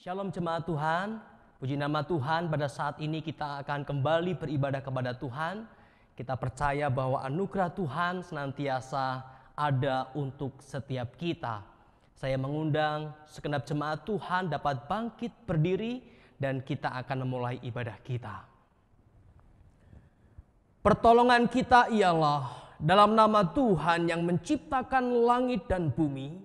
Shalom jemaat Tuhan, puji nama Tuhan. Pada saat ini kita akan kembali beribadah kepada Tuhan. Kita percaya bahwa anugerah Tuhan senantiasa ada untuk setiap kita. Saya mengundang segenap jemaat Tuhan dapat bangkit berdiri dan kita akan memulai ibadah kita. Pertolongan kita ialah dalam nama Tuhan yang menciptakan langit dan bumi.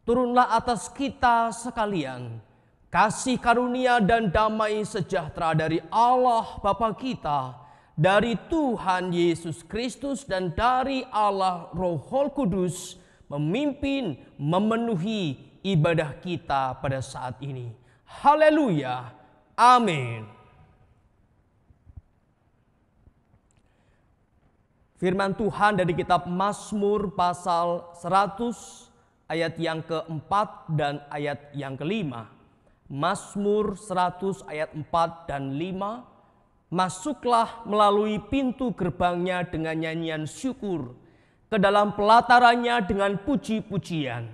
Turunlah atas kita sekalian kasih karunia dan damai sejahtera dari Allah Bapa kita, dari Tuhan Yesus Kristus dan dari Allah Roh Kudus memimpin, memenuhi ibadah kita pada saat ini. Haleluya. Amin. Firman Tuhan dari kitab Mazmur pasal 100 ayat yang keempat dan ayat yang kelima. Mazmur 100 ayat 4 dan 5. Masuklah melalui pintu gerbangnya dengan nyanyian syukur, ke dalam pelatarannya dengan puji-pujian.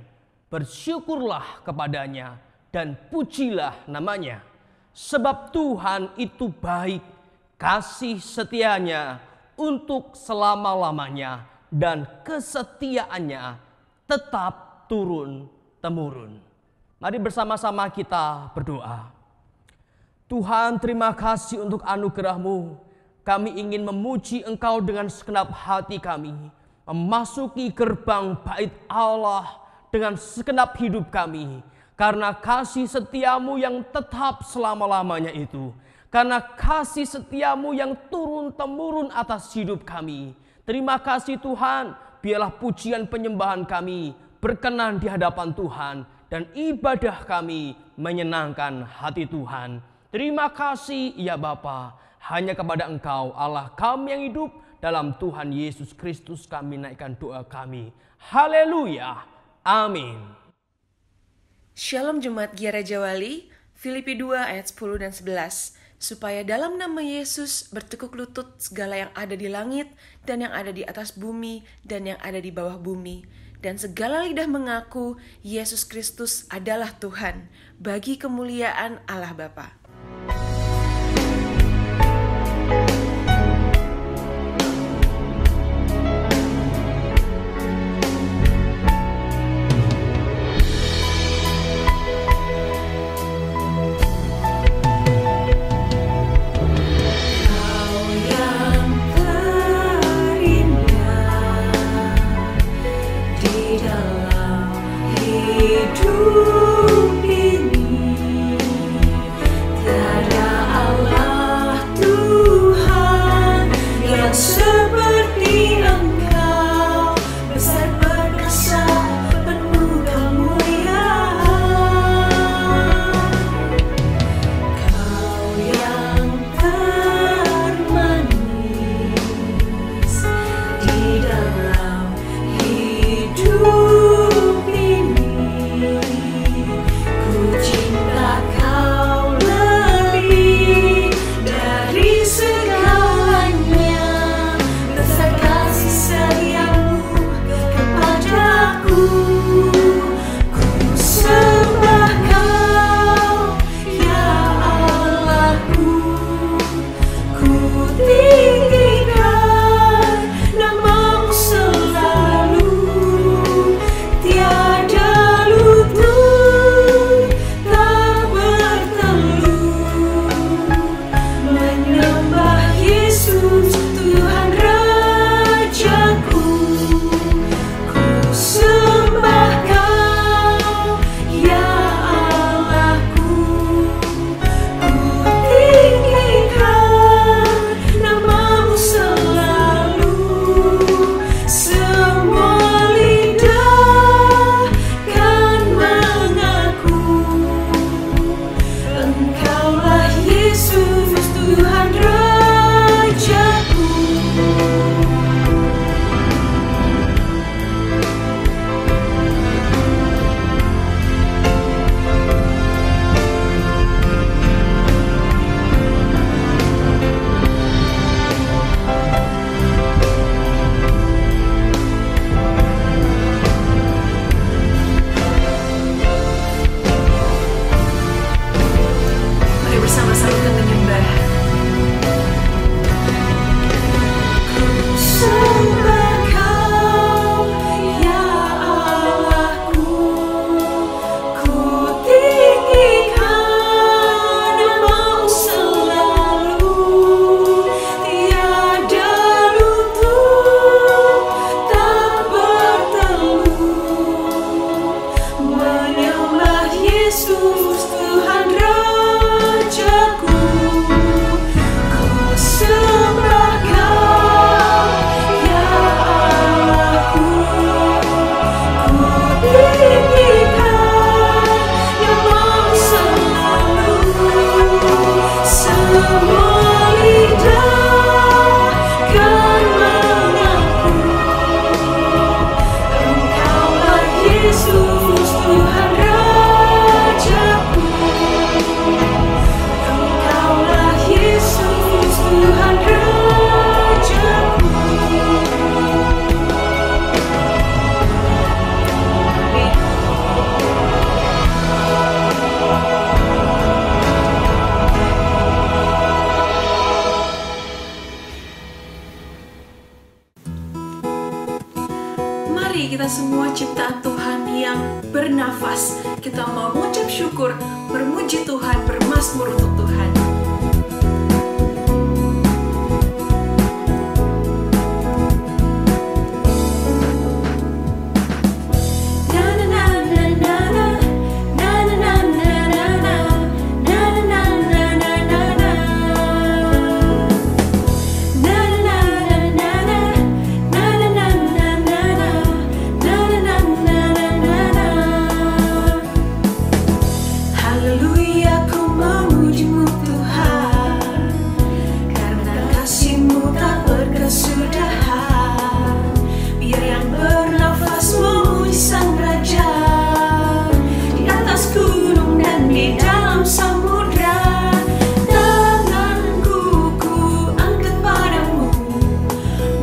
Bersyukurlah kepadanya dan pujilah namanya. Sebab Tuhan itu baik, kasih setianya untuk selama-lamanya, dan kesetiaannya tetap turun-temurun. Mari bersama-sama kita berdoa. Tuhan, terima kasih untuk anugerah-Mu. Kami ingin memuji Engkau dengan segenap hati kami, memasuki gerbang bait Allah dengan segenap hidup kami, karena kasih setiamu yang tetap selama-lamanya itu, karena kasih setiamu yang turun-temurun atas hidup kami. Terima kasih Tuhan, biarlah pujian penyembahan kami berkenan di hadapan Tuhan, dan ibadah kami menyenangkan hati Tuhan. Terima kasih ya Bapa, hanya kepada Engkau Allah kami yang hidup, dalam Tuhan Yesus Kristus kami naikkan doa kami. Haleluya. Amin. Shalom Jemaat Gereja Wali, Filipi 2 ayat 10 dan 11. Supaya dalam nama Yesus bertekuk lutut segala yang ada di langit dan yang ada di atas bumi dan yang ada di bawah bumi, dan segala lidah mengaku Yesus Kristus adalah Tuhan, bagi kemuliaan Allah Bapa. Hidup ini kita semua ciptaan Tuhan yang bernafas. Kita mau mengucap syukur, bermuji Tuhan, bermazmur untuk Tuhan. Haleluya, ku memuji-Mu Tuhan, karena kasih-Mu tak berkesudahan. Biar yang bernafas memuji Sang Raja, di atas gunung dan di dalam samudra. Tanganku ku angkat padamu,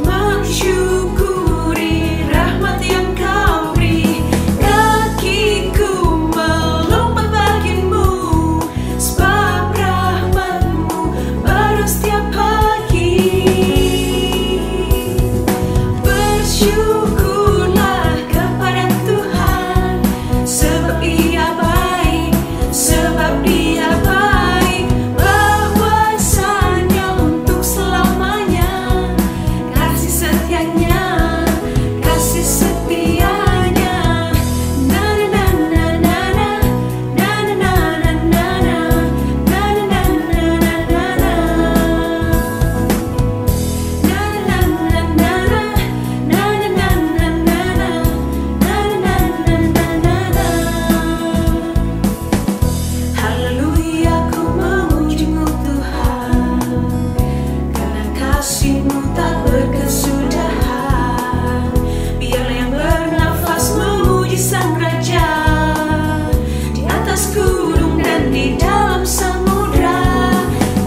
mensyukuri rahmat yang Kau beri. Kakiku melompat bagimu, sebab rahmat-Mu baru setiap pagi. Bersyukurlah kepada Tuhan, sebab Ia baik, sebab Dia baik. Bahwasanya untuk selamanya, kasih setianya, kasih setianya. Na na na na na na na na na na na na na na. Haleluya, ku memuji-Mu Tuhan, karena kasih-Mu tak berkesudahan. Biarlah yang bernafas memuji Sang Raja, di atas gunung dan di dalam samudra.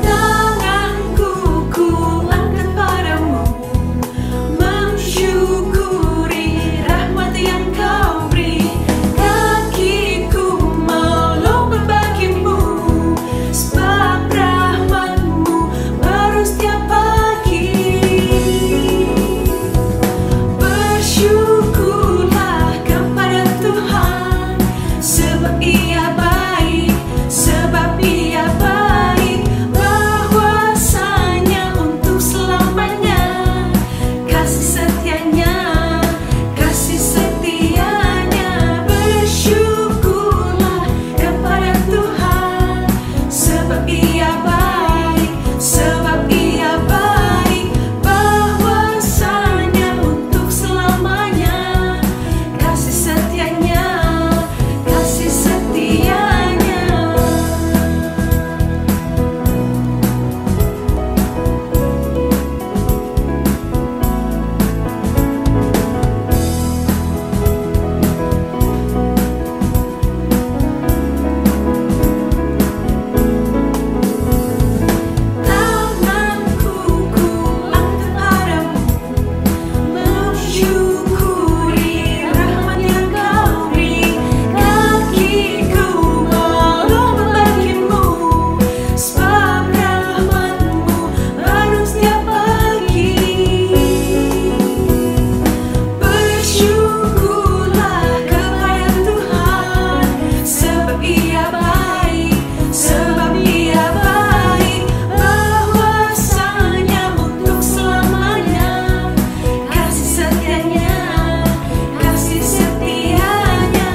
Tanganku ku angkat padamu, mensyukuri rahmat yang Kau beri. Kakiku melompat bagimu, sebab rahmat-Mu baru setiap pagi. Bersyukurlah kepada Tuhan, sebab Ia baik, sebab Ia baik. Bahwasanya untuk selamanya, kasih setianya, kasih setianya. Bersyukurlah kepada Tuhan, sebab Ia baik, sebab Ia baik. Bahwasanya untuk selamanya, kasih setianya, kasih setianya. Tanganku ku angkat padamu, mensyukuri rahmat yang Kau beri. Kakiku melompat bagimu, sebab rahmat-Mu baru setiap pagi. Bersyukurlah kepada Tuhan, sebab Ia baik, sebab Ia baik. Bahwasanya untuk selamanya, kasih setianya, kasih setianya.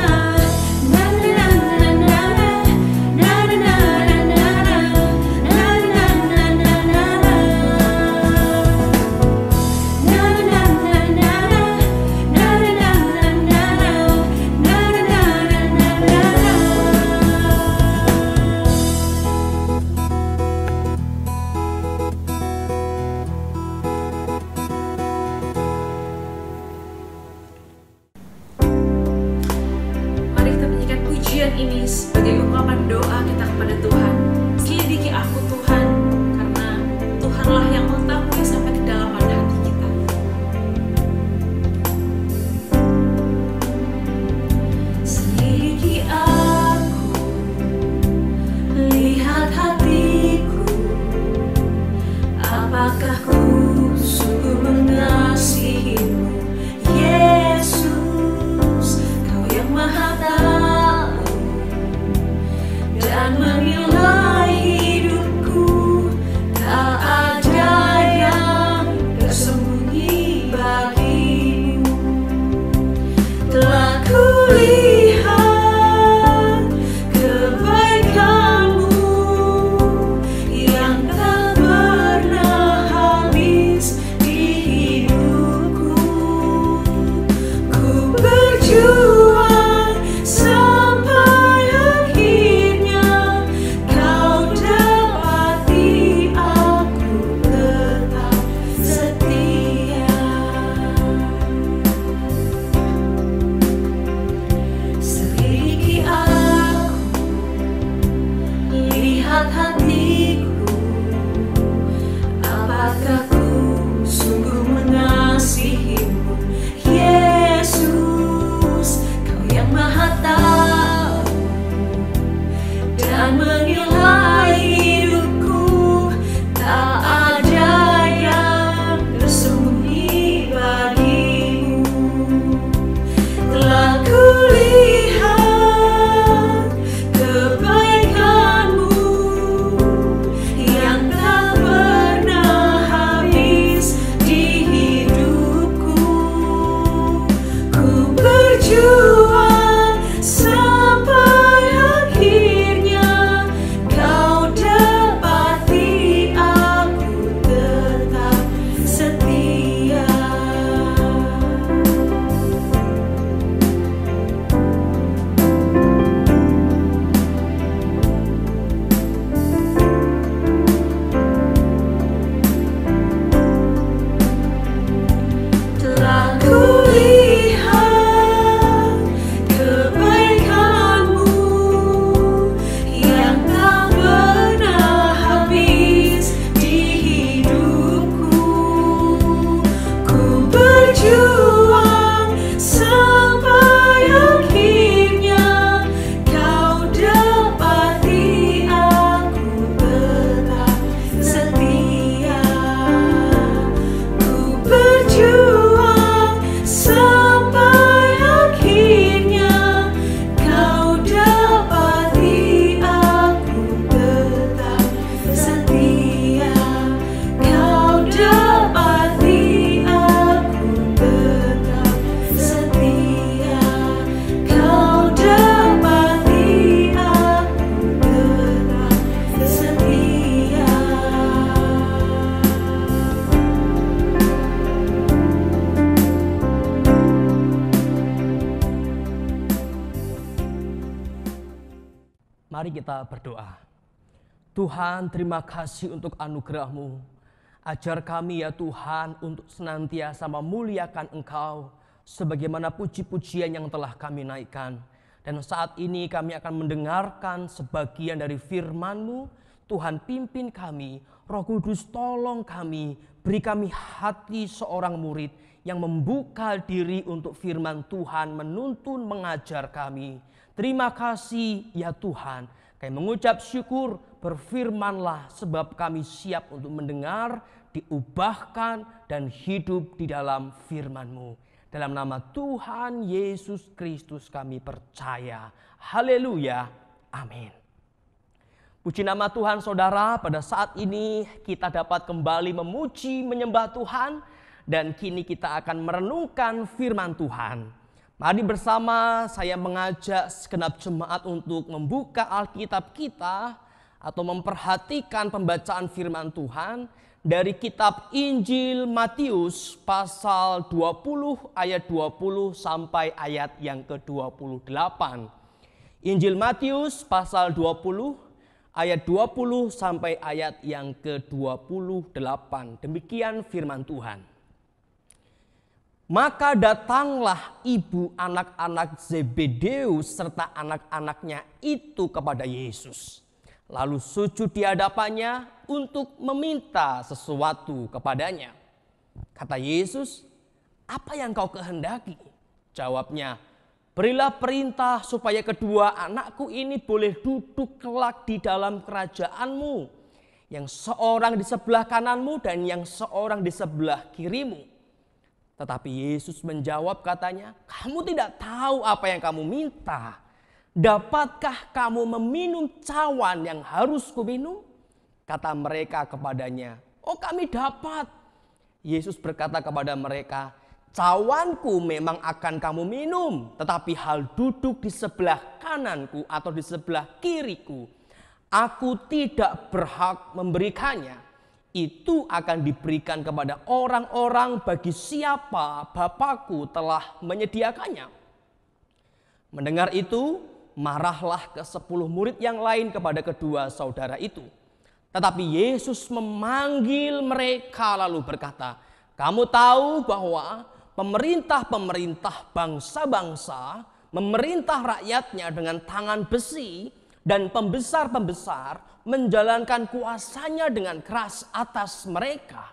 Na na na na na na na na na na na na na. Mari kita menyanyikan pujian ini sebagai ungkapan doa kita kepada Tuhan. Selidiki aku Tuhan, karena Tuhanlah yang mengetahui sampai kedalaman hati kita. Selidiki aku, lihat hatiku, apakah ku sungguh mengasihi-Mu, Yesus. dan menilai hidupku. Tak ada yang tersembunyi bagimu. Telah kulihat kebaikanmu yang tak pernah habis di hidupku. Ku berjuang sampai akhirnya kau dapati aku tetap setia. Selidiki aku, lihat hatiku, apakah ku sungguh mengasihimu, Yesus. Kau yang Maha Tahu dan menilai hidupku. Tak ada yang tersembunyi bagimu. Telah kulihat kebaikanmu yang tak pernah habis di hidupku. Ku berjuang sampai akhirnya kau dapati aku tetap setia. Telah kulihat kebaikanmu yang tak pernah habis di hidupku. Ku berjuang sampai akhirnya kau dapati aku tetap setia. Ku berjuang sampai akhirnya kau dapati aku tetap setia. Kau dapati aku tetap setia. Kau dapati aku tetap setia. Mari kita berdoa. Tuhan, terima kasih untuk anugerah-Mu. Ajar kami ya Tuhan untuk senantiasa memuliakan Engkau sebagaimana puji-pujian yang telah kami naikkan. Dan saat ini kami akan mendengarkan sebagian dari firman-Mu. Tuhan, pimpin kami. Roh Kudus, tolong kami. Beri kami hati seorang murid yang membuka diri untuk firman Tuhan, menuntun mengajar kami. Terima kasih ya Tuhan. Kami mengucap syukur, berfirmanlah sebab kami siap untuk mendengar, diubahkan dan hidup di dalam firman-Mu. Dalam nama Tuhan Yesus Kristus kami percaya. Haleluya. Amin. Puji nama Tuhan saudara, pada saat ini kita dapat kembali memuji, menyembah Tuhan. Dan kini kita akan merenungkan firman Tuhan. Mari bersama saya mengajak segenap jemaat untuk membuka Alkitab kita atau memperhatikan pembacaan firman Tuhan dari kitab Injil Matius pasal 20 ayat 20 sampai ayat yang ke-28. Injil Matius pasal 20 ayat 20 sampai ayat yang ke-28. Demikian firman Tuhan. Maka datanglah ibu anak-anak Zebedeus serta anak-anaknya itu kepada Yesus. Lalu sujud di hadapannya untuk meminta sesuatu kepadanya. Kata Yesus, "Apa yang kau kehendaki?" Jawabnya, "Berilah perintah supaya kedua anakku ini boleh duduk kelak di dalam kerajaan-Mu. Yang seorang di sebelah kananmu dan yang seorang di sebelah kirimu." Tetapi Yesus menjawab katanya, "Kamu tidak tahu apa yang kamu minta." dapatkah kamu meminum cawan yang harus kuminum? Kata mereka kepadanya, oh kami dapat. Yesus berkata kepada mereka, cawanku memang akan kamu minum, tetapi hal duduk di sebelah kananku atau di sebelah kiriku, aku tidak berhak memberikannya. Itu akan diberikan kepada orang-orang bagi siapa Bapakku telah menyediakannya. Mendengar itu, marahlah ke-10 murid yang lain kepada kedua saudara itu. Tetapi Yesus memanggil mereka lalu berkata, kamu tahu bahwa pemerintah-pemerintah bangsa-bangsa memerintah rakyatnya dengan tangan besi, dan pembesar-pembesar menjalankan kuasanya dengan keras atas mereka.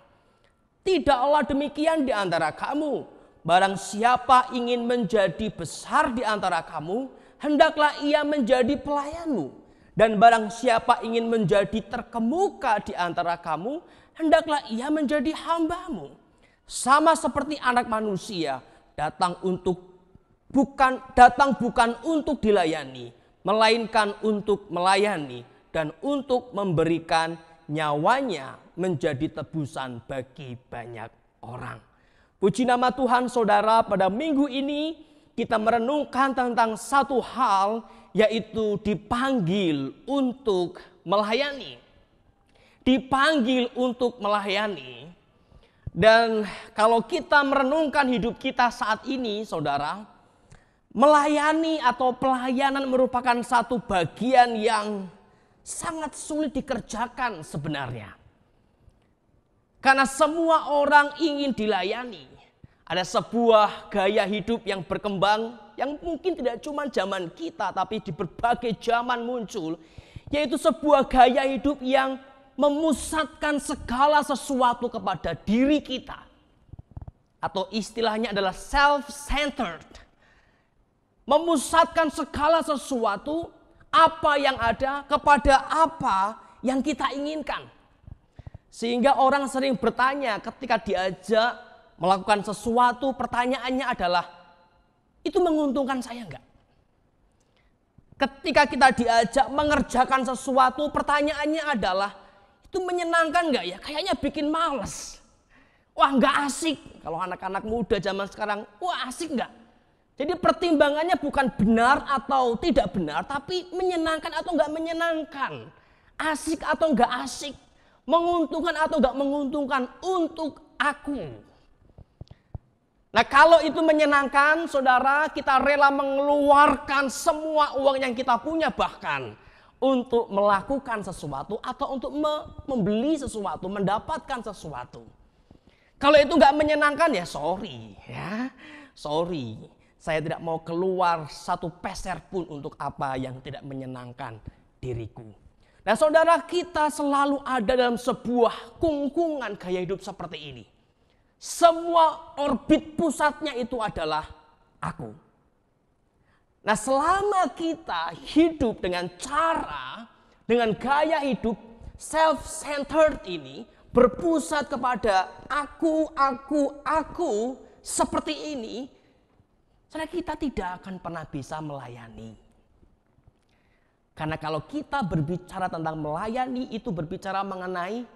Tidaklah demikian di antara kamu. Barang siapa ingin menjadi besar di antara kamu, hendaklah ia menjadi pelayanmu. Dan barang siapa ingin menjadi terkemuka di antara kamu, hendaklah ia menjadi hambamu. Sama seperti Anak Manusia datang bukan untuk dilayani, melainkan untuk melayani dan untuk memberikan nyawanya menjadi tebusan bagi banyak orang. Puji nama Tuhan, saudara. Pada minggu ini kita merenungkan tentang satu hal, yaitu dipanggil untuk melayani. Dipanggil untuk melayani. Dan kalau kita merenungkan hidup kita saat ini, saudara, melayani atau pelayanan merupakan satu bagian yang sangat sulit dikerjakan sebenarnya. Karena semua orang ingin dilayani. Ada sebuah gaya hidup yang berkembang yang mungkin tidak cuma zaman kita tapi di berbagai zaman muncul. Yaitu sebuah gaya hidup yang memusatkan segala sesuatu kepada diri kita. Atau istilahnya adalah self-centered. Memusatkan segala sesuatu apa yang ada kepada apa yang kita inginkan. Sehingga orang sering bertanya ketika diajak melakukan sesuatu, pertanyaannya adalah, itu menguntungkan saya enggak? Ketika kita diajak mengerjakan sesuatu, pertanyaannya adalah, itu menyenangkan enggak ya? Kayaknya bikin males. Wah, enggak asik. Kalau anak-anak muda zaman sekarang, wah asik enggak? Jadi pertimbangannya bukan benar atau tidak benar, tapi menyenangkan atau enggak menyenangkan. Asik atau enggak asik. Menguntungkan atau enggak menguntungkan untuk aku. Nah, kalau itu menyenangkan, saudara, kita rela mengeluarkan semua uang yang kita punya bahkan untuk melakukan sesuatu atau untuk membeli sesuatu, mendapatkan sesuatu. Kalau itu enggak menyenangkan ya sorry. Saya tidak mau keluar satu peser pun untuk apa yang tidak menyenangkan diriku. Nah, saudara, kita selalu ada dalam sebuah kungkungan gaya hidup seperti ini. Semua orbit pusatnya itu adalah aku. Nah, selama kita hidup dengan gaya hidup self-centered ini, berpusat kepada aku seperti ini, saudara, kita tidak akan pernah bisa melayani. Karena kalau kita berbicara tentang melayani, itu berbicara mengenai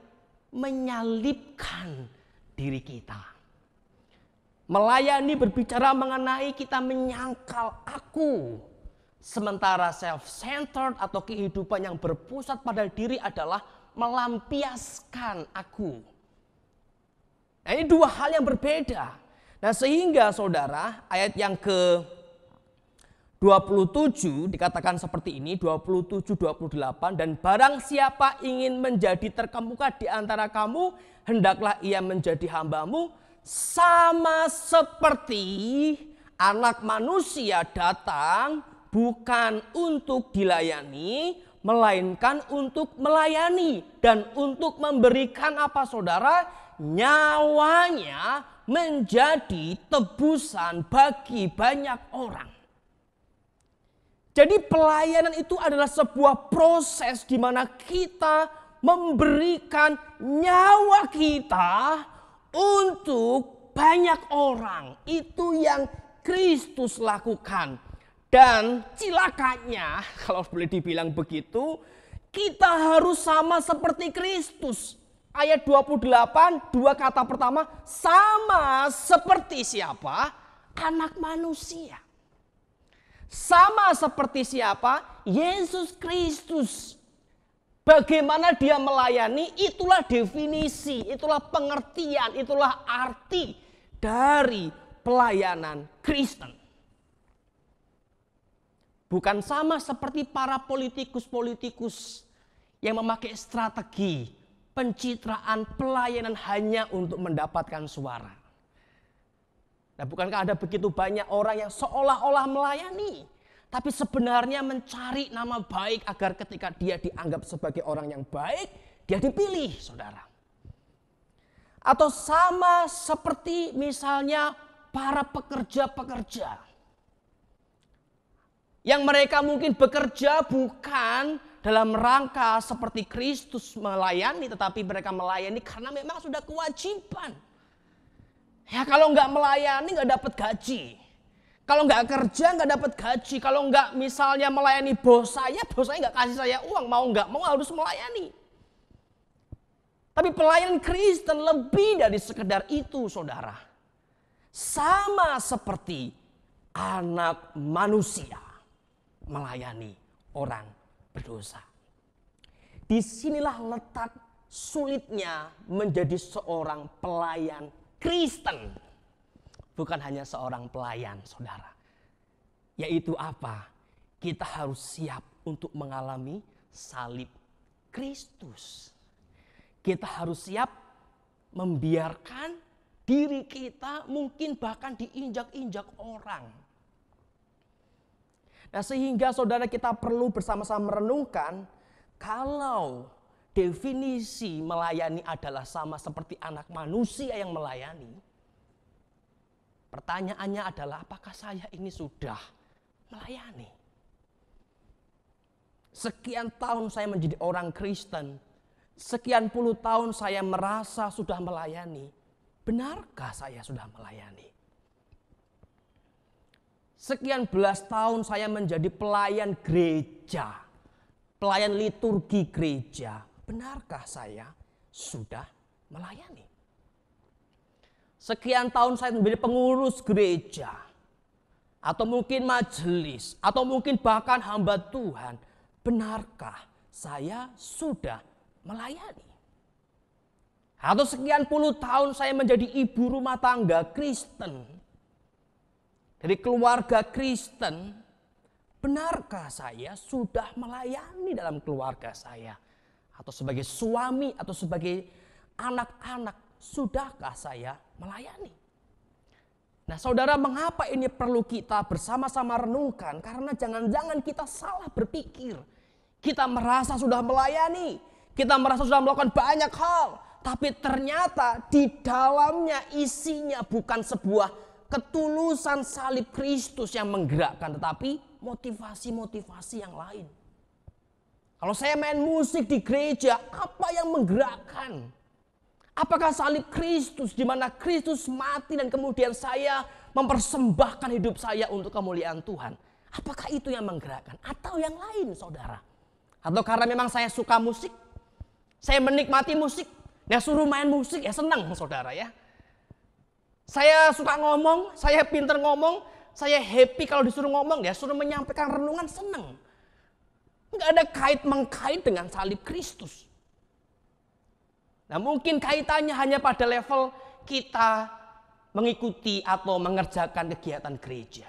menyalipkan diri kita. Melayani berbicara mengenai kita menyangkal aku. Sementara self-centered atau kehidupan yang berpusat pada diri adalah melampiaskan aku. Nah, ini dua hal yang berbeda. Nah, sehingga saudara, ayat yang ke-27 dikatakan seperti ini, 27-28, dan barang siapa ingin menjadi terkemuka di antara kamu, hendaklah ia menjadi hambamu, sama seperti Anak Manusia datang bukan untuk dilayani, melainkan untuk melayani dan untuk memberikan apa, saudara? Nyawanya menjadi tebusan bagi banyak orang. Jadi pelayanan itu adalah sebuah proses di mana kita memberikan nyawa kita untuk banyak orang. Itu yang Kristus lakukan. Dan cilakanya, kalau boleh dibilang begitu, kita harus sama seperti Kristus. Ayat 28, dua kata pertama, sama seperti siapa? Anak manusia. Sama seperti siapa? Yesus Kristus. Bagaimana dia melayani, itulah definisi, itulah pengertian, itulah arti dari pelayanan Kristen. Bukan sama seperti para politikus-politikus yang memakai strategi pencitraan pelayanan hanya untuk mendapatkan suara. Nah, bukankah ada begitu banyak orang yang seolah-olah melayani, tapi sebenarnya mencari nama baik agar ketika dia dianggap sebagai orang yang baik, dia dipilih, saudara. Atau sama seperti misalnya para pekerja-pekerja yang mereka mungkin bekerja bukan dalam rangka seperti Kristus melayani, tetapi mereka melayani karena memang sudah kewajiban. Ya kalau nggak melayani nggak dapat gaji. Kalau nggak kerja nggak dapat gaji. Kalau nggak misalnya melayani bos saya nggak kasih saya uang. Mau nggak mau harus melayani. Tapi pelayanan Kristen lebih dari sekedar itu, saudara. Sama seperti anak manusia melayani orang berdosa. Disinilah letak sulitnya menjadi seorang pelayan Kristen. Bukan hanya seorang pelayan, saudara. Yaitu apa? Kita harus siap untuk mengalami salib Kristus. Kita harus siap membiarkan diri kita mungkin bahkan diinjak-injak orang. Nah, sehingga saudara kita perlu bersama-sama merenungkan kalau definisi melayani adalah sama seperti anak manusia yang melayani. Pertanyaannya adalah apakah saya ini sudah melayani? Sekian tahun saya menjadi orang Kristen, sekian puluh tahun saya merasa sudah melayani. Benarkah saya sudah melayani? Sekian belas tahun saya menjadi pelayan gereja, pelayan liturgi gereja. Benarkah saya sudah melayani? Sekian tahun saya menjadi pengurus gereja, atau mungkin majelis, atau mungkin bahkan hamba Tuhan. Benarkah saya sudah melayani? Atau sekian puluh tahun saya menjadi ibu rumah tangga Kristen, dari keluarga Kristen, benarkah saya sudah melayani dalam keluarga saya? Atau sebagai suami atau sebagai anak-anak, sudahkah saya melayani? Nah, saudara, mengapa ini perlu kita bersama-sama renungkan? Karena jangan-jangan kita salah berpikir. Kita merasa sudah melayani, kita merasa sudah melakukan banyak hal, tapi ternyata di dalamnya isinya bukan sebuah ketulusan salib Kristus yang menggerakkan, tetapi motivasi-motivasi yang lain. Kalau saya main musik di gereja, apa yang menggerakkan? Apakah salib Kristus di mana Kristus mati dan kemudian saya mempersembahkan hidup saya untuk kemuliaan Tuhan? Apakah itu yang menggerakkan? Atau yang lain, saudara? Atau karena memang saya suka musik, saya menikmati musik, ya suruh main musik ya senang, saudara ya. Saya suka ngomong, saya pinter ngomong, saya happy kalau disuruh ngomong, ya suruh menyampaikan renungan senang. Enggak ada kait-mengkait dengan salib Kristus. Nah, mungkin kaitannya hanya pada level kita mengikuti atau mengerjakan kegiatan gereja.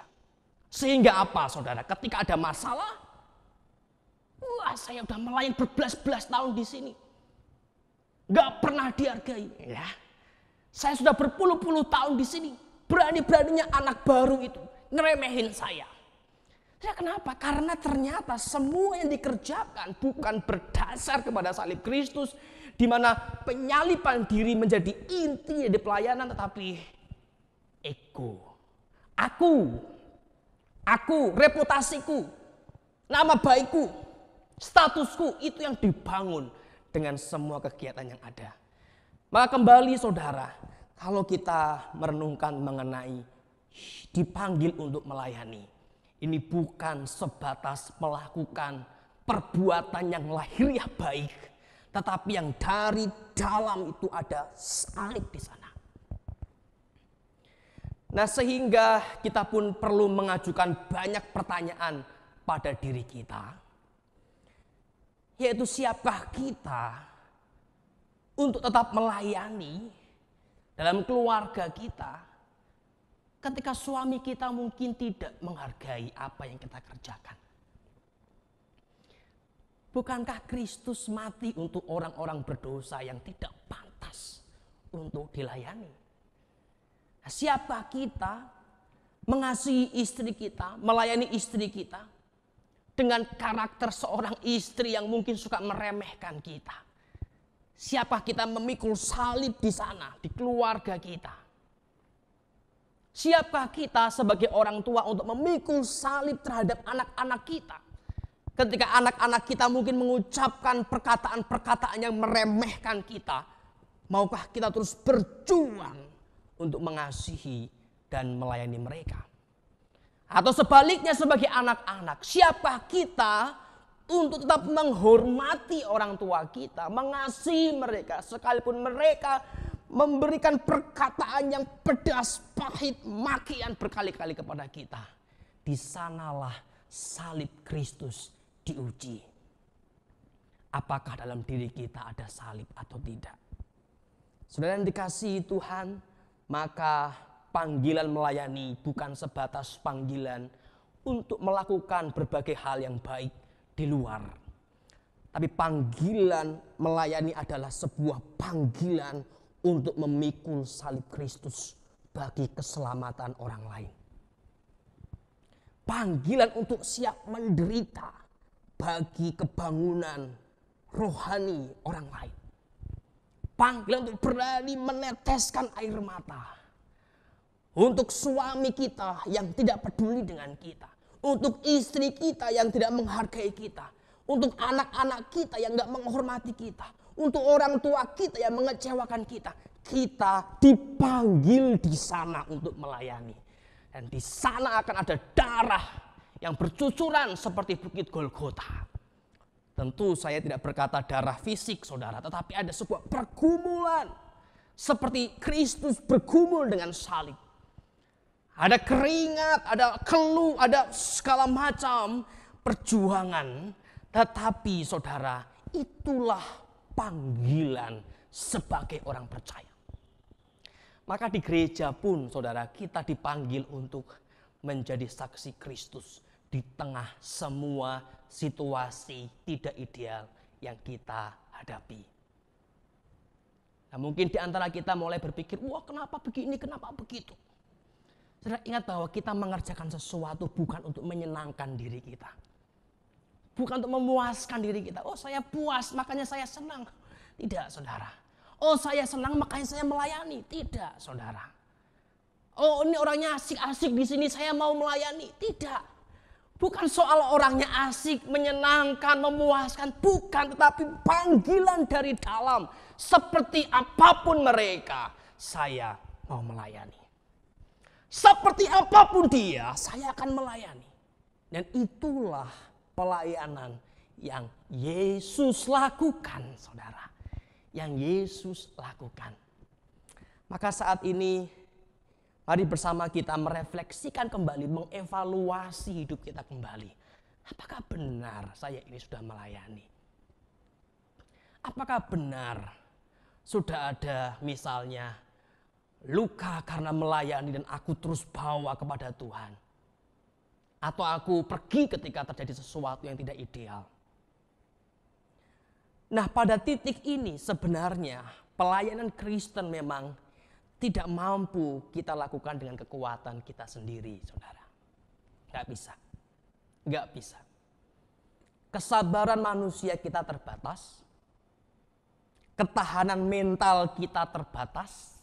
Sehingga apa, saudara? Ketika ada masalah, wah saya udah melayani berbelas-belas tahun di sini, enggak pernah dihargai, ya. Saya sudah berpuluh-puluh tahun di sini, berani-beraninya anak baru itu ngeremehin saya. Ya kenapa? Karena ternyata semua yang dikerjakan bukan berdasar kepada salib Kristus, di mana penyaliban diri menjadi inti dari pelayanan, tetapi ego, aku, reputasiku, nama baikku, statusku, itu yang dibangun dengan semua kegiatan yang ada. Maka kembali, saudara, kalau kita merenungkan mengenai dipanggil untuk melayani, ini bukan sebatas melakukan perbuatan yang lahiriah baik, tetapi yang dari dalam itu ada salib di sana. Nah, sehingga kita pun perlu mengajukan banyak pertanyaan pada diri kita, yaitu siapkah kita untuk tetap melayani dalam keluarga kita ketika suami kita mungkin tidak menghargai apa yang kita kerjakan. Bukankah Kristus mati untuk orang-orang berdosa yang tidak pantas untuk dilayani? Siapa kita mengasihi istri kita, melayani istri kita dengan karakter seorang istri yang mungkin suka meremehkan kita? Siapa kita memikul salib di sana, di keluarga kita? Siapakah kita sebagai orang tua untuk memikul salib terhadap anak-anak kita? Ketika anak-anak kita mungkin mengucapkan perkataan-perkataan yang meremehkan kita, maukah kita terus berjuang untuk mengasihi dan melayani mereka? Atau sebaliknya sebagai anak-anak, siapa kita untuk tetap menghormati orang tua kita, mengasihi mereka sekalipun mereka memberikan perkataan yang pedas, pahit, makian berkali-kali kepada kita? Di sanalah salib Kristus diuji. Apakah dalam diri kita ada salib atau tidak? Saudara yang dikasihi Tuhan, maka panggilan melayani bukan sebatas panggilan untuk melakukan berbagai hal yang baik di luar. Tapi panggilan melayani adalah sebuah panggilan untuk memikul salib Kristus bagi keselamatan orang lain. Panggilan untuk siap menderita bagi kebangunan rohani orang lain. Panggilan untuk berani meneteskan air mata untuk suami kita yang tidak peduli dengan kita, untuk istri kita yang tidak menghargai kita, untuk anak-anak kita yang tidak menghormati kita, untuk orang tua kita yang mengecewakan kita. Kita dipanggil di sana untuk melayani, dan di sana akan ada darah yang bercucuran seperti bukit Golgota. Tentu saya tidak berkata darah fisik saudara, tetapi ada sebuah pergumulan seperti Kristus bergumul dengan salib. Ada keringat, ada keluh, ada segala macam perjuangan. Tetapi saudara, itulah panggilan sebagai orang percaya. Maka di gereja pun saudara, kita dipanggil untuk menjadi saksi Kristus di tengah semua situasi tidak ideal yang kita hadapi. Nah, mungkin di antara kita mulai berpikir, wah kenapa begini, kenapa begitu. Saudara, ingat bahwa kita mengerjakan sesuatu bukan untuk menyenangkan diri kita. Bukan untuk memuaskan diri kita. Oh saya puas makanya saya senang. Tidak saudara. Oh saya senang makanya saya melayani. Tidak saudara. Oh ini orangnya asik-asik di sini saya mau melayani. Tidak. Bukan soal orangnya asik, menyenangkan, memuaskan. Bukan, tetapi panggilan dari dalam. Seperti apapun mereka, saya mau melayani. Seperti apapun dia, saya akan melayani. Dan itulah pelayanan yang Yesus lakukan, saudara. Yang Yesus lakukan. Maka saat ini, mari bersama kita merefleksikan kembali, mengevaluasi hidup kita kembali. Apakah benar saya ini sudah melayani? Apakah benar sudah ada misalnya luka karena melayani dan aku terus bawa kepada Tuhan? Atau aku pergi ketika terjadi sesuatu yang tidak ideal? Nah, pada titik ini sebenarnya pelayanan Kristen memang tidak mampu kita lakukan dengan kekuatan kita sendiri, saudara. Gak bisa. Gak bisa. Kesabaran manusia kita terbatas. Ketahanan mental kita terbatas.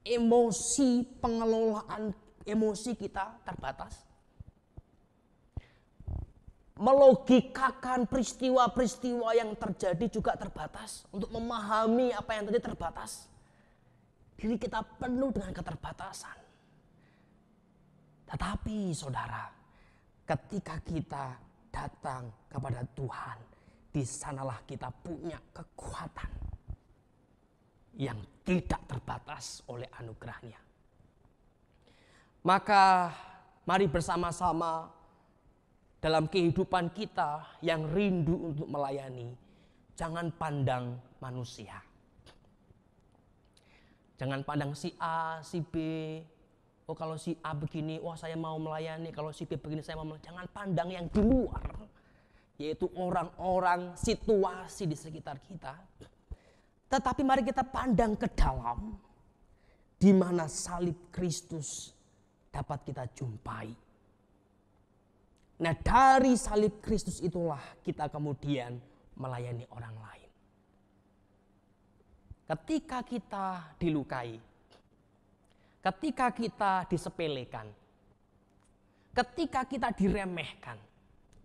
Emosi, pengelolaan emosi kita terbatas. Melogikakan peristiwa-peristiwa yang terjadi juga terbatas. Untuk memahami apa yang tadi terbatas. Diri kita penuh dengan keterbatasan. Tetapi saudara, ketika kita datang kepada Tuhan, di sanalah kita punya kekuatan yang tidak terbatas oleh anugerahnya. Maka mari bersama-sama dalam kehidupan kita yang rindu untuk melayani, jangan pandang manusia. Jangan pandang si A, si B. Oh kalau si A begini, wah saya mau melayani. Kalau si B begini, saya mau melayani. Jangan pandang yang di luar. Yaitu orang-orang, situasi di sekitar kita. Tetapi mari kita pandang ke dalam. Di mana salib Kristus dapat kita jumpai. Nah dari salib Kristus itulah kita kemudian melayani orang lain. Ketika kita dilukai, ketika kita disepelekan, ketika kita diremehkan,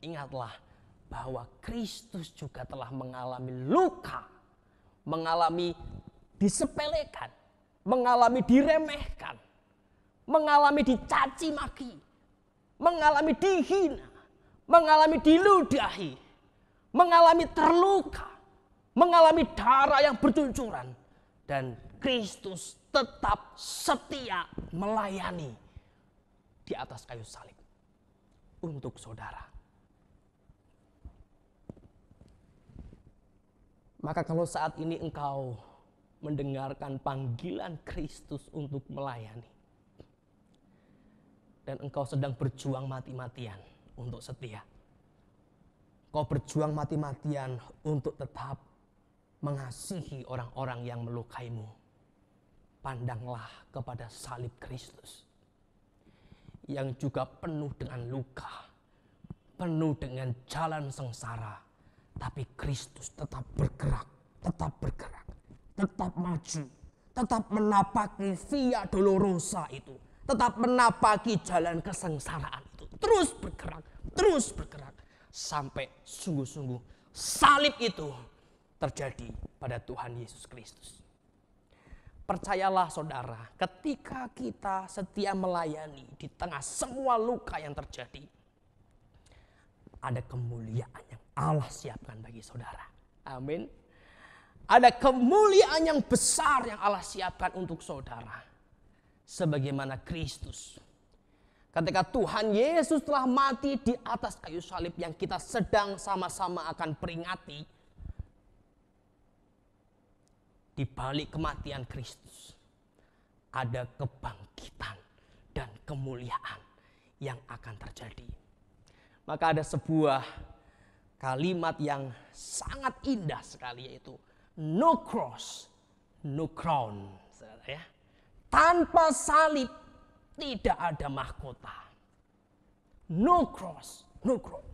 ingatlah bahwa Kristus juga telah mengalami luka, mengalami disepelekan, mengalami diremehkan, mengalami dicaci maki, mengalami dihina, mengalami diludahi, mengalami terluka, mengalami darah yang bercuncuran, dan Kristus tetap setia melayani di atas kayu salib untuk saudara. Maka kalau saat ini engkau mendengarkan panggilan Kristus untuk melayani, dan engkau sedang berjuang mati-matian untuk setia, kau berjuang mati-matian untuk tetap mengasihi orang-orang yang melukaimu, pandanglah kepada salib Kristus yang juga penuh dengan luka, penuh dengan jalan sengsara, tapi Kristus tetap bergerak, tetap maju, tetap menapaki via dolorosa itu, tetap menapaki jalan kesengsaraan itu, terus bergerak, sampai sungguh-sungguh salib itu terjadi pada Tuhan Yesus Kristus. Percayalah saudara, ketika kita setia melayani di tengah semua luka yang terjadi, ada kemuliaan yang Allah siapkan bagi saudara. Amin. Ada kemuliaan yang besar yang Allah siapkan untuk saudara. Sebagaimana Kristus, ketika Tuhan Yesus telah mati di atas kayu salib yang kita sedang sama-sama akan peringati, di balik kematian Kristus ada kebangkitan dan kemuliaan yang akan terjadi. Maka ada sebuah kalimat yang sangat indah sekali, yaitu no cross, no crown. Ya. Tanpa salib tidak ada mahkota. No cross, no crown.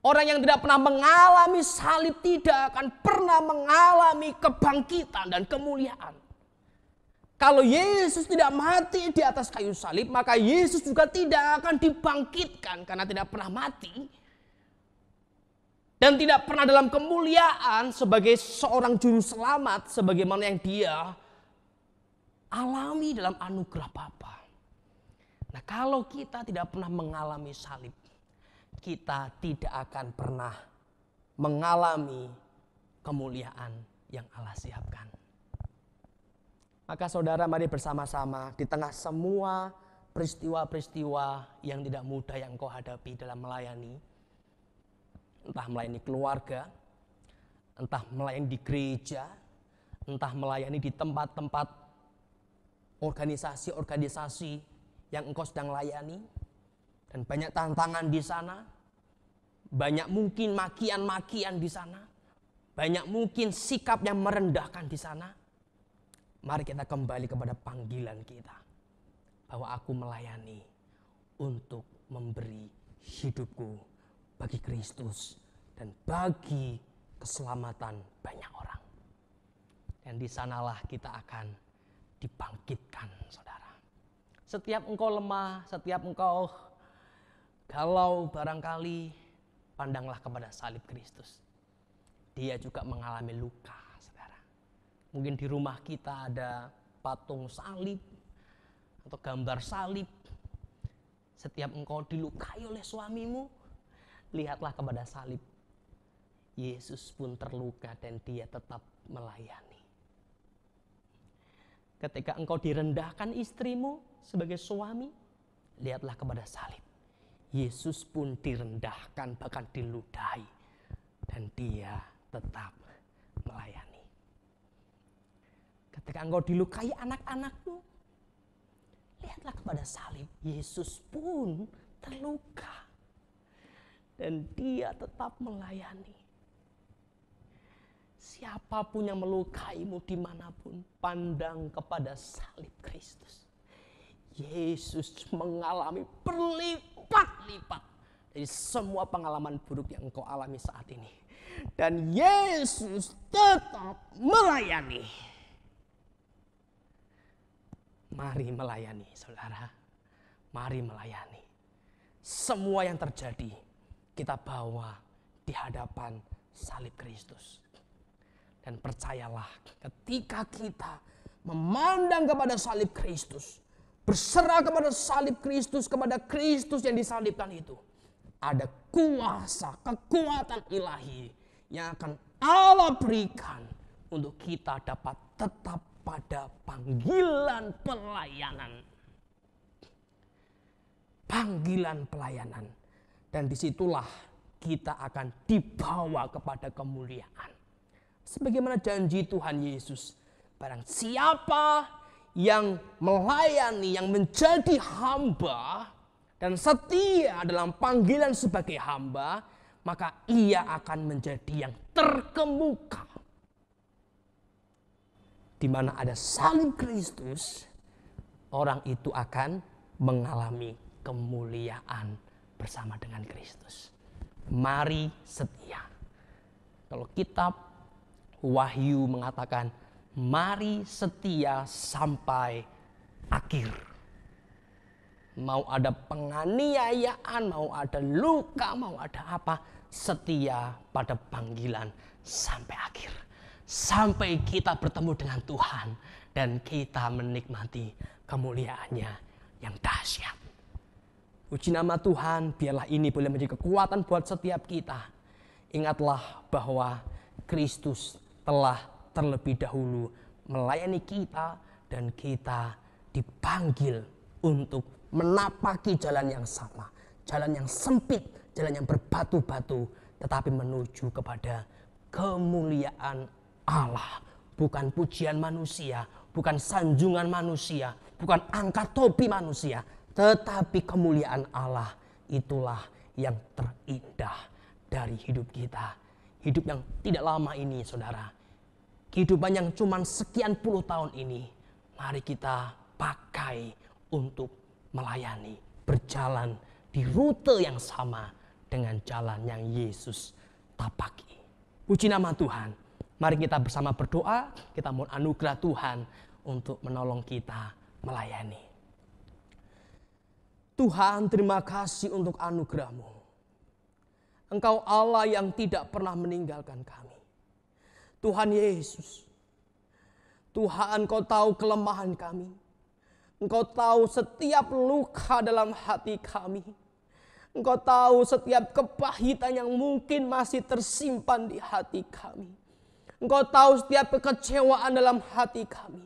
Orang yang tidak pernah mengalami salib tidak akan pernah mengalami kebangkitan dan kemuliaan. Kalau Yesus tidak mati di atas kayu salib, maka Yesus juga tidak akan dibangkitkan karena tidak pernah mati. Dan tidak pernah dalam kemuliaan sebagai seorang juru selamat sebagaimana yang dia alami dalam anugerah Bapa. Nah kalau kita tidak pernah mengalami salib, kita tidak akan pernah mengalami kemuliaan yang Allah siapkan. Maka saudara, mari bersama-sama di tengah semua peristiwa-peristiwa yang tidak mudah yang kau hadapi dalam melayani. Entah melayani keluarga, entah melayani di gereja, entah melayani di tempat-tempat organisasi-organisasi yang engkau sedang layani. Dan banyak tantangan di sana, banyak mungkin makian-makian di sana, banyak mungkin sikap yang merendahkan di sana. Mari kita kembali kepada panggilan kita, bahwa aku melayani untuk memberi hidupku bagi Kristus dan bagi keselamatan banyak orang. Dan di sanalah kita akan dibangkitkan, saudara. Setiap engkau lemah, setiap engkau galau barangkali, pandanglah kepada salib Kristus. Dia juga mengalami luka, saudara. Mungkin di rumah kita ada patung salib atau gambar salib. Setiap engkau dilukai oleh suamimu, lihatlah kepada salib. Yesus pun terluka dan dia tetap melayani. Ketika engkau direndahkan istrimu sebagai suami, lihatlah kepada salib. Yesus pun direndahkan, bahkan diludahi, dan dia tetap melayani. Ketika engkau dilukai anak-anakmu, lihatlah kepada salib. Yesus pun terluka dan dia tetap melayani. Siapapun yang melukaimu dimanapun, pandang kepada salib Kristus. Yesus mengalami berlipat-lipat dari semua pengalaman buruk yang engkau alami saat ini. Dan Yesus tetap melayani. Mari melayani, saudara. Mari melayani. Semua yang terjadi, kita bawa di hadapan salib Kristus. Dan percayalah, ketika kita memandang kepada salib Kristus, berserah kepada salib Kristus, kepada Kristus yang disalibkan itu, ada kuasa, kekuatan ilahi yang akan Allah berikan untuk kita dapat tetap pada panggilan pelayanan. Panggilan pelayanan. Dan disitulah kita akan dibawa kepada kemuliaan. Sebagaimana janji Tuhan Yesus, barang siapa yang melayani, yang menjadi hamba dan setia dalam panggilan sebagai hamba, maka ia akan menjadi yang terkemuka. Di mana ada salib Kristus, orang itu akan mengalami kemuliaan bersama dengan Kristus. Mari setia. Kalau kitab Wahyu mengatakan, mari setia sampai akhir. Mau ada penganiayaan, mau ada luka, mau ada apa, setia pada panggilan sampai akhir. Sampai kita bertemu dengan Tuhan dan kita menikmati kemuliaannya yang dahsyat. Puji nama Tuhan, biarlah ini boleh menjadi kekuatan buat setiap kita. Ingatlah bahwa Kristus telah terlebih dahulu melayani kita dan kita dipanggil untuk menapaki jalan yang sama. Jalan yang sempit, jalan yang berbatu-batu, tetapi menuju kepada kemuliaan Allah. Bukan pujian manusia, bukan sanjungan manusia, bukan angkat topi manusia, tetapi kemuliaan Allah. Itulah yang terindah dari hidup kita. Hidup yang tidak lama ini, saudara. Kehidupan yang cuma sekian puluh tahun ini, mari kita pakai untuk melayani, berjalan di rute yang sama dengan jalan yang Yesus tapaki. Puji nama Tuhan. Mari kita bersama berdoa, kita mohon anugerah Tuhan untuk menolong kita melayani. Tuhan, terima kasih untuk anugerah-Mu. Engkau Allah yang tidak pernah meninggalkan kami. Tuhan Yesus, Tuhan, Engkau tahu kelemahan kami. Engkau tahu setiap luka dalam hati kami. Engkau tahu setiap kepahitan yang mungkin masih tersimpan di hati kami. Engkau tahu setiap kekecewaan dalam hati kami.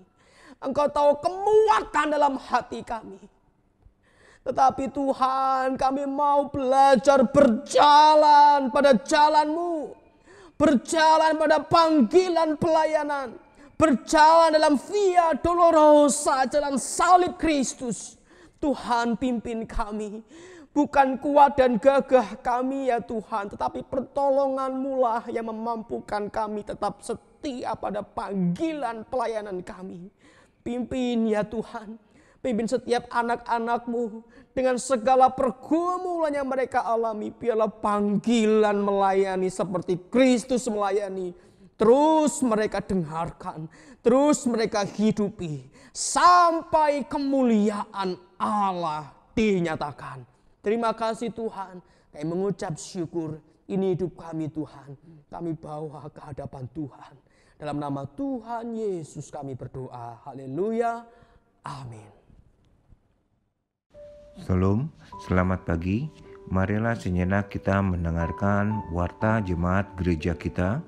Engkau tahu kemuakan dalam hati kami. Tetapi Tuhan, kami mau belajar berjalan pada jalan-Mu. Berjalan pada panggilan pelayanan. Berjalan dalam via dolorosa, jalan salib Kristus. Tuhan, pimpin kami. Bukan kuat dan gagah kami ya Tuhan, tetapi pertolongan-Mu lah yang memampukan kami tetap setia pada panggilan pelayanan kami. Pimpin ya Tuhan, pimpin setiap anak-anak-Mu dengan segala pergumulan yang mereka alami. Biarlah panggilan melayani seperti Kristus melayani. Terus mereka dengarkan, terus mereka hidupi sampai kemuliaan Allah dinyatakan. Terima kasih Tuhan, kami mengucap syukur. Ini hidup kami Tuhan, kami bawa ke hadapan Tuhan. Dalam nama Tuhan Yesus kami berdoa. Haleluya. Amin. Salam, selamat pagi. Marilah sejenak kita mendengarkan warta jemaat gereja kita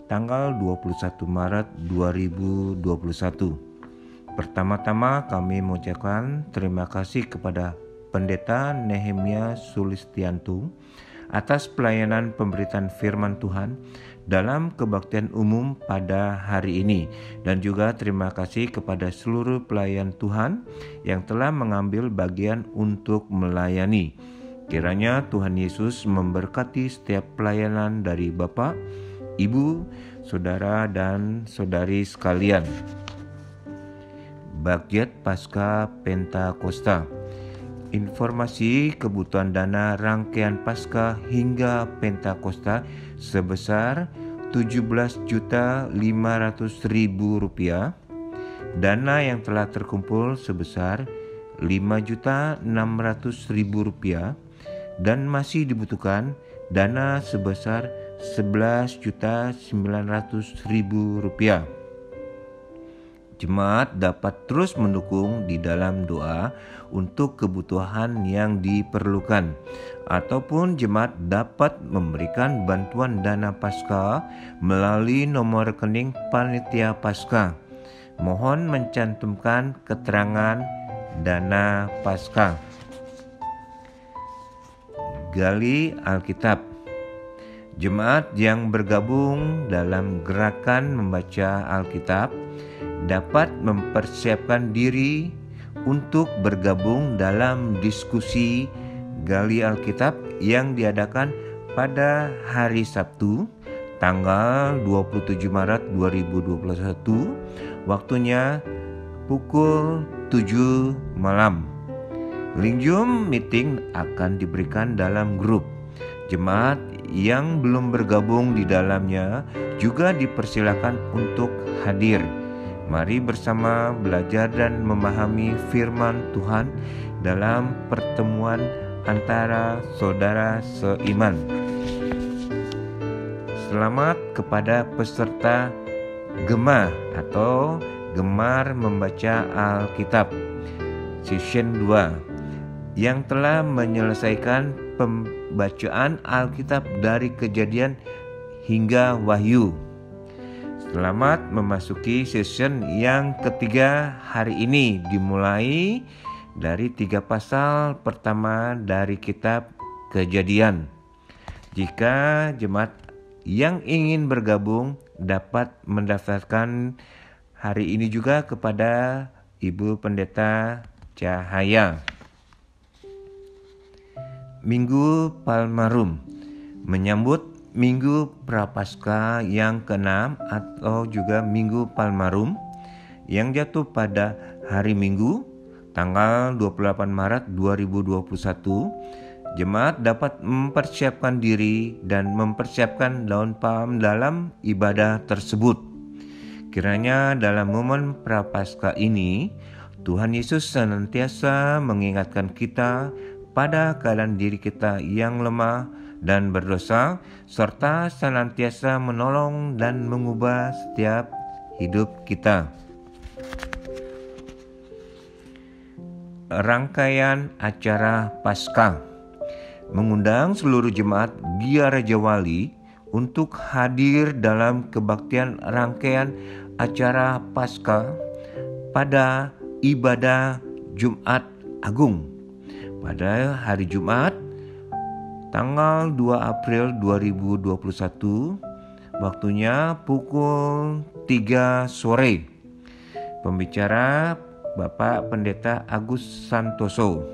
tanggal 21 Maret 2021. Pertama-tama kami mengucapkan terima kasih kepada Pendeta Nehemia Sulistianto atas pelayanan pemberitaan firman Tuhan dalam kebaktian umum pada hari ini, dan juga terima kasih kepada seluruh pelayan Tuhan yang telah mengambil bagian untuk melayani. Kiranya Tuhan Yesus memberkati setiap pelayanan dari Bapak, Ibu, Saudara dan Saudari sekalian. Bagiat Pasca Pentakosta. Informasi kebutuhan dana rangkaian Pasca hingga Pentakosta sebesar Rp17.500.000. Dana yang telah terkumpul sebesar Rp5.600.000 dan masih dibutuhkan dana sebesar Rp11.900.000. Jemaat dapat terus mendukung di dalam doa untuk kebutuhan yang diperlukan, ataupun jemaat dapat memberikan bantuan dana Paskah melalui nomor rekening Panitia Paskah. Mohon mencantumkan keterangan dana Paskah. Gali Alkitab. Jemaat yang bergabung dalam gerakan membaca Alkitab dapat mempersiapkan diri untuk bergabung dalam diskusi Gali Alkitab yang diadakan pada hari Sabtu tanggal 27 Maret 2021, waktunya pukul 7 malam. Link Zoom meeting akan diberikan dalam grup. Jemaat yang belum bergabung di dalamnya juga dipersilakan untuk hadir. Mari bersama belajar dan memahami firman Tuhan dalam pertemuan antara saudara seiman. Selamat kepada peserta Gema atau Gemar Membaca Alkitab Season 2 yang telah menyelesaikan pembacaan Alkitab dari Kejadian hingga Wahyu. Selamat memasuki season yang ketiga hari ini, dimulai dari 3 pasal pertama dari kitab Kejadian. Jika jemaat yang ingin bergabung dapat mendaftarkan hari ini juga kepada Ibu Pendeta Cahaya. Minggu Palmarum menyambut Minggu Prapaskah yang ke-6 atau juga Minggu Palmarum yang jatuh pada hari Minggu tanggal 28 Maret 2021. Jemaat dapat mempersiapkan diri dan mempersiapkan daun palm dalam ibadah tersebut. Kiranya dalam momen Prapaskah ini Tuhan Yesus senantiasa mengingatkan kita pada keadaan diri kita yang lemah dan berdosa, serta senantiasa menolong dan mengubah setiap hidup kita. Rangkaian acara Paskah mengundang seluruh jemaat Gia Raja Wali untuk hadir dalam kebaktian rangkaian acara Paskah pada ibadah Jumat Agung pada hari Jumat tanggal 2 April 2021, waktunya pukul 3 sore. Pembicara Bapak Pendeta Agus Santoso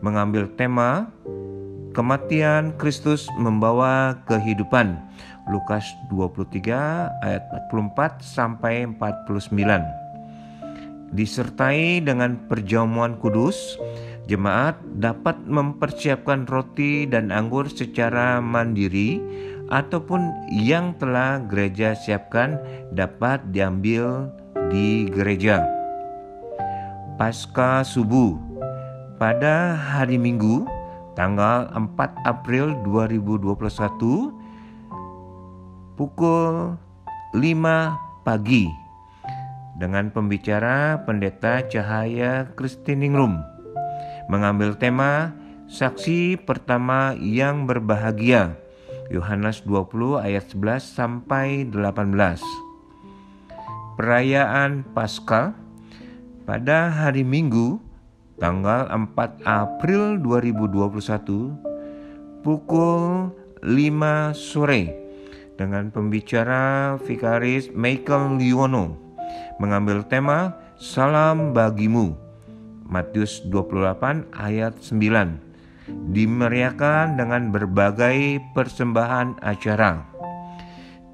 mengambil tema Kematian Kristus Membawa Kehidupan, Lukas 23 ayat 44 sampai 49. Disertai dengan perjamuan kudus, jemaat dapat mempersiapkan roti dan anggur secara mandiri ataupun yang telah gereja siapkan dapat diambil di gereja. Paskah Subuh pada hari Minggu tanggal 4 April 2021 pukul 5 pagi dengan pembicara Pendeta Cahaya Kristiningrum. mengambil tema saksi pertama yang berbahagia, Yohanes 20 ayat 11 sampai 18. Perayaan Paskah pada hari Minggu tanggal 4 April 2021 pukul 5 sore dengan pembicara Vikaris Michael Liono mengambil tema Salam Bagimu, Matius 28 ayat 9, dimeriahkan dengan berbagai persembahan acara.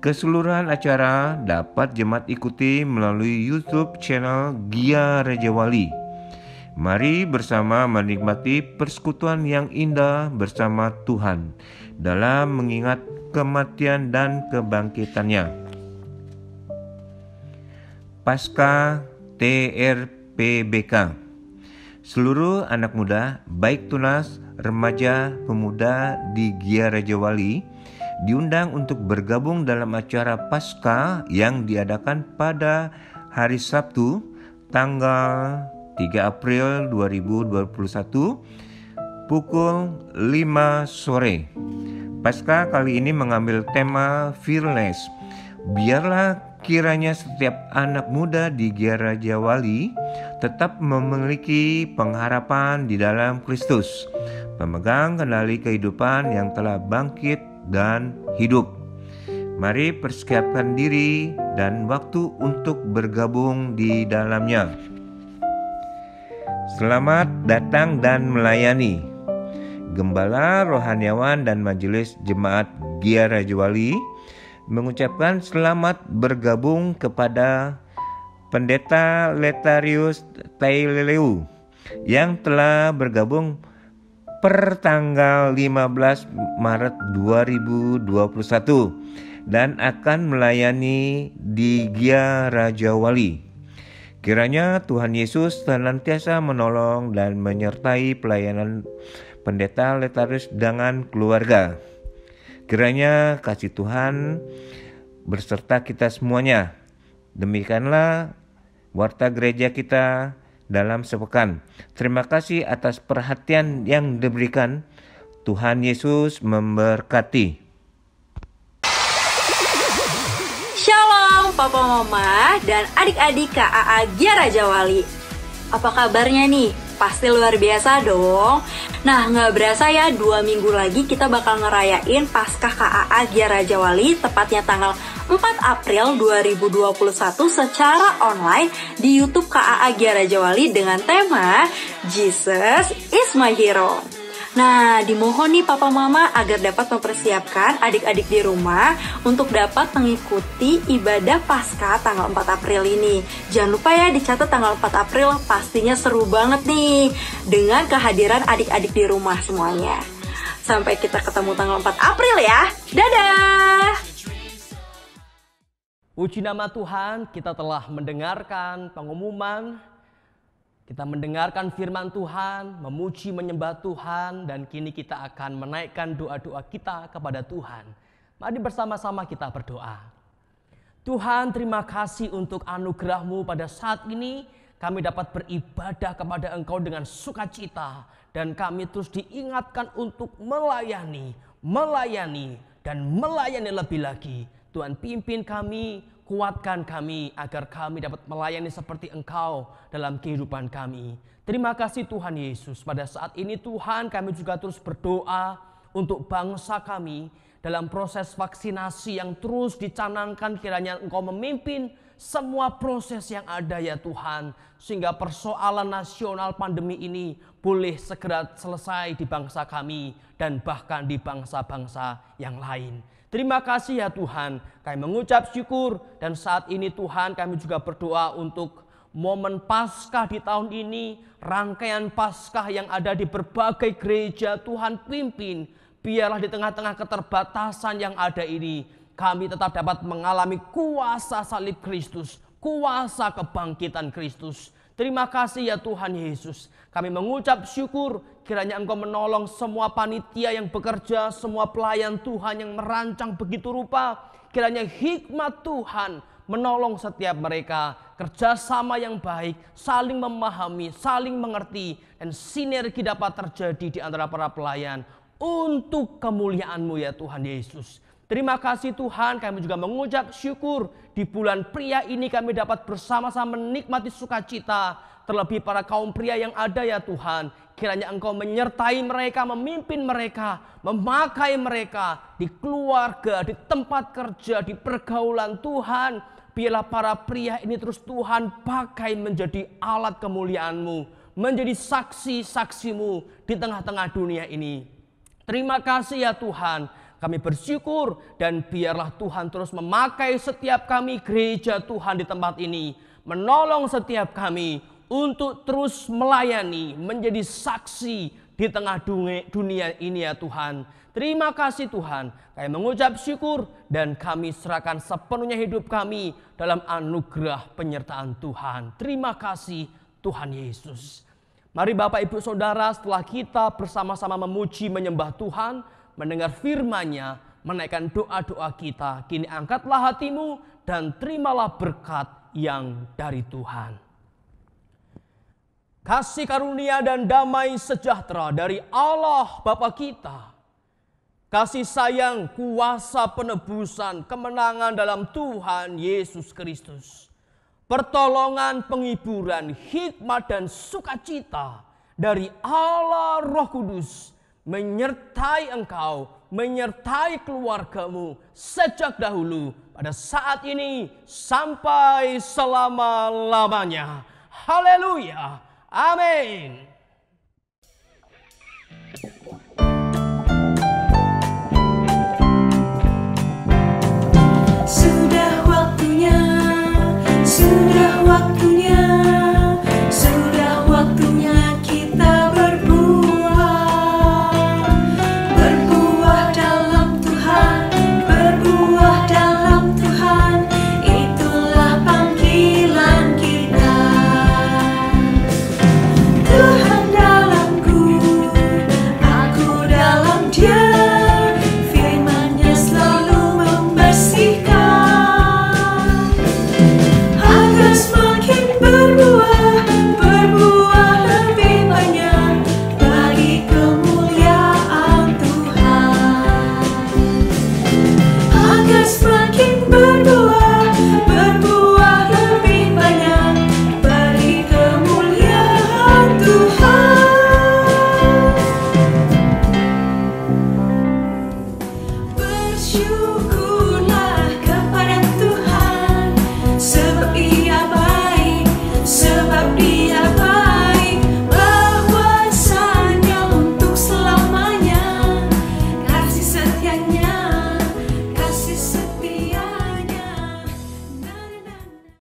Keseluruhan acara dapat jemaat ikuti melalui YouTube channel Gia Raja Wali. Mari bersama menikmati persekutuan yang indah bersama Tuhan dalam mengingat kematian dan kebangkitannya. Paskah TRPBK. Seluruh anak muda, baik tunas, remaja, pemuda di Gia Raja Wali diundang untuk bergabung dalam acara Paskah yang diadakan pada hari Sabtu tanggal 3 April 2021 pukul 5 sore. Paskah kali ini mengambil tema Fearless. Biarlah kiranya setiap anak muda di Gia Raja Wali tetap memiliki pengharapan di dalam Kristus, pemegang kendali kehidupan yang telah bangkit dan hidup. Mari persiapkan diri dan waktu untuk bergabung di dalamnya. Selamat datang dan melayani. Gembala, rohaniawan, dan majelis jemaat Gia Raja Wali mengucapkan selamat bergabung kepada Pendeta Letarius Taileleu yang telah bergabung per tanggal 15 Maret 2021 dan akan melayani di Gia Raja Wali. Kiranya Tuhan Yesus senantiasa menolong dan menyertai pelayanan Pendeta Letarius dengan keluarga. Kiranya kasih Tuhan berserta kita semuanya. Demikianlah warta gereja kita dalam sepekan. Terima kasih atas perhatian yang diberikan. Tuhan Yesus memberkati. Shalom Papa Mama dan adik-adik KAA Gia Raja Wali. Apa kabarnya nih? Pasti luar biasa dong. Nah, nggak berasa ya 2 minggu lagi kita bakal ngerayain Paskah KAA Gia Raja Wali, tepatnya tanggal 4 April 2021 secara online di YouTube KAA Gia Raja Wali dengan tema Jesus is my hero. Nah, dimohon nih Papa Mama agar dapat mempersiapkan adik-adik di rumah untuk dapat mengikuti ibadah Paskah tanggal 4 April ini. Jangan lupa ya dicatat tanggal 4 April, pastinya seru banget nih dengan kehadiran adik-adik di rumah semuanya. Sampai kita ketemu tanggal 4 April ya. Dadah! Puji nama Tuhan, kita telah mendengarkan pengumuman. Kita mendengarkan firman Tuhan, memuji menyembah Tuhan, dan kini kita akan menaikkan doa-doa kita kepada Tuhan. Mari bersama-sama kita berdoa. Tuhan, terima kasih untuk anugerah-Mu pada saat ini. Kami dapat beribadah kepada Engkau dengan sukacita, dan kami terus diingatkan untuk melayani, dan melayani lebih lagi. Tuhan, pimpin kami, kuatkan kami agar kami dapat melayani seperti Engkau dalam kehidupan kami. Terima kasih Tuhan Yesus. Pada saat ini Tuhan, kami juga terus berdoa untuk bangsa kami dalam proses vaksinasi yang terus dicanangkan. Kiranya Engkau memimpin semua proses yang ada ya Tuhan, sehingga persoalan nasional pandemi ini boleh segera selesai di bangsa kami dan bahkan di bangsa-bangsa yang lain. Terima kasih ya Tuhan, kami mengucap syukur, dan saat ini Tuhan kami juga berdoa untuk momen Paskah di tahun ini, rangkaian Paskah yang ada di berbagai gereja. Tuhan pimpin, biarlah di tengah-tengah keterbatasan yang ada ini, kami tetap dapat mengalami kuasa salib Kristus, kuasa kebangkitan Kristus. Terima kasih ya Tuhan Yesus. Kami mengucap syukur, kiranya Engkau menolong semua panitia yang bekerja, semua pelayan Tuhan yang merancang begitu rupa. Kiranya hikmat Tuhan menolong setiap mereka, kerjasama yang baik, saling memahami, saling mengerti, dan sinergi dapat terjadi di antara para pelayan untuk kemuliaan-Mu ya Tuhan Yesus. Terima kasih Tuhan, kami juga mengucap syukur di bulan pria ini kami dapat bersama-sama menikmati sukacita. Terlebih para kaum pria yang ada ya Tuhan, kiranya Engkau menyertai mereka, memimpin mereka, memakai mereka di keluarga, di tempat kerja, di pergaulan Tuhan. Biarlah para pria ini terus Tuhan pakai menjadi alat kemuliaan-Mu, menjadi saksi-saksi-Mu di tengah-tengah dunia ini. Terima kasih ya Tuhan. Kami bersyukur dan biarlah Tuhan terus memakai setiap kami gereja Tuhan di tempat ini. Menolong setiap kami untuk terus melayani, menjadi saksi di tengah dunia ini ya Tuhan. Terima kasih Tuhan. Kami mengucap syukur dan kami serahkan sepenuhnya hidup kami dalam anugerah penyertaan Tuhan. Terima kasih Tuhan Yesus. Mari Bapak Ibu Saudara, setelah kita bersama-sama memuji menyembah Tuhan, mendengar firman-Nya, menaikkan doa-doa kita, kini angkatlah hatimu dan terimalah berkat yang dari Tuhan. Kasih karunia dan damai sejahtera dari Allah Bapa kita, kasih sayang, kuasa penebusan, kemenangan dalam Tuhan Yesus Kristus, pertolongan, penghiburan, hikmat dan sukacita dari Allah Roh Kudus menyertai engkau, menyertai keluargamu sejak dahulu, pada saat ini sampai selama-lamanya. Haleluya. Amin.